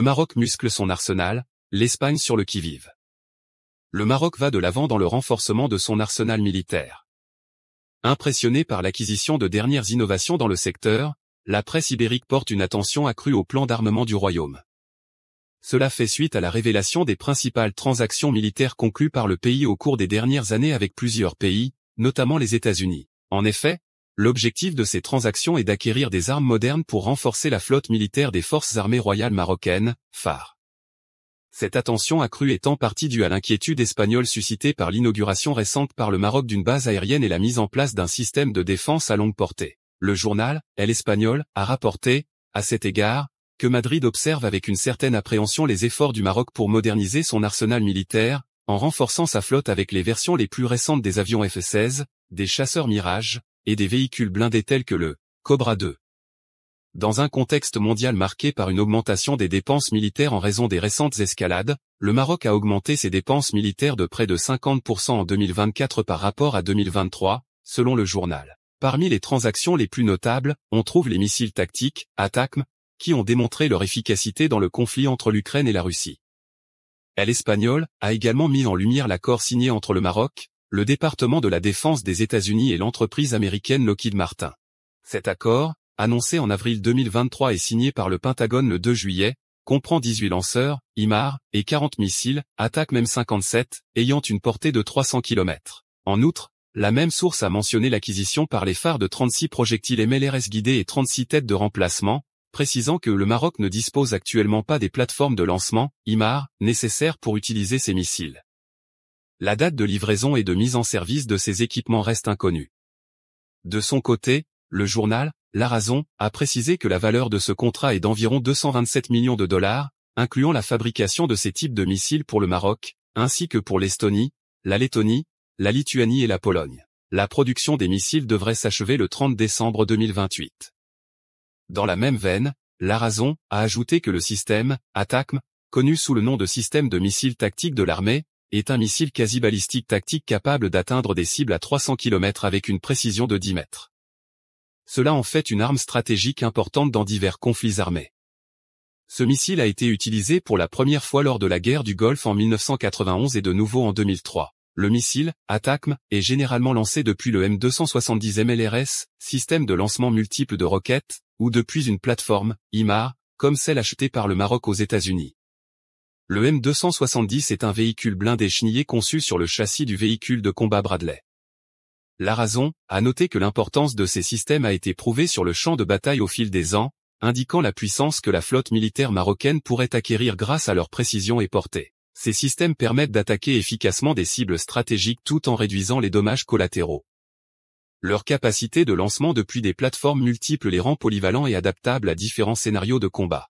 Maroc muscle son arsenal, l'Espagne sur le qui-vive. Le Maroc va de l'avant dans le renforcement de son arsenal militaire. Impressionné par l'acquisition de dernières innovations dans le secteur, la presse ibérique porte une attention accrue au plan d'armement du royaume. Cela fait suite à la révélation des principales transactions militaires conclues par le pays au cours des dernières années avec plusieurs pays, notamment les États-Unis. En effet, l'objectif de ces transactions est d'acquérir des armes modernes pour renforcer la flotte militaire des Forces armées royales marocaines, FAR. Cette attention accrue est en partie due à l'inquiétude espagnole suscitée par l'inauguration récente par le Maroc d'une base aérienne et la mise en place d'un système de défense à longue portée. Le journal, El Español, a rapporté, à cet égard, que Madrid observe avec une certaine appréhension les efforts du Maroc pour moderniser son arsenal militaire, en renforçant sa flotte avec les versions les plus récentes des avions F-16, des chasseurs Mirage, et des véhicules blindés tels que le Cobra II. Dans un contexte mondial marqué par une augmentation des dépenses militaires en raison des récentes escalades, le Maroc a augmenté ses dépenses militaires de près de 50% en 2024 par rapport à 2023, selon le journal. Parmi les transactions les plus notables, on trouve les missiles tactiques, ATACMS, qui ont démontré leur efficacité dans le conflit entre l'Ukraine et la Russie. El Español a également mis en lumière l'accord signé entre le Maroc, le département de la défense des États-Unis et l'entreprise américaine Lockheed Martin. Cet accord, annoncé en avril 2023 et signé par le Pentagone le 2 juillet, comprend 18 lanceurs, HIMARS, et 40 missiles, ATACMS M57, ayant une portée de 300 km. En outre, la même source a mentionné l'acquisition par les phares de 36 projectiles MLRS guidés et 36 têtes de remplacement, précisant que le Maroc ne dispose actuellement pas des plateformes de lancement, HIMARS, nécessaires pour utiliser ces missiles. La date de livraison et de mise en service de ces équipements reste inconnue. De son côté, le journal, La Razón, a précisé que la valeur de ce contrat est d'environ 227 millions de dollars, incluant la fabrication de ces types de missiles pour le Maroc, ainsi que pour l'Estonie, la Lettonie, la Lituanie et la Pologne. La production des missiles devrait s'achever le 30 décembre 2028. Dans la même veine, La Razón a ajouté que le système, ATACMS, connu sous le nom de système de missiles tactiques de l'armée, est un missile quasi-balistique tactique capable d'atteindre des cibles à 300 km avec une précision de 10 mètres. Cela en fait une arme stratégique importante dans divers conflits armés. Ce missile a été utilisé pour la première fois lors de la guerre du Golfe en 1991 et de nouveau en 2003. Le missile, ATACMS, est généralement lancé depuis le M270 MLRS, système de lancement multiple de roquettes, ou depuis une plateforme, HIMARS, comme celle achetée par le Maroc aux États-Unis. Le M270 est un véhicule blindé chenillé conçu sur le châssis du véhicule de combat Bradley. La Razón a noté que l'importance de ces systèmes a été prouvée sur le champ de bataille au fil des ans, indiquant la puissance que la flotte militaire marocaine pourrait acquérir grâce à leur précision et portée. Ces systèmes permettent d'attaquer efficacement des cibles stratégiques tout en réduisant les dommages collatéraux. Leur capacité de lancement depuis des plateformes multiples les rend polyvalents et adaptables à différents scénarios de combat.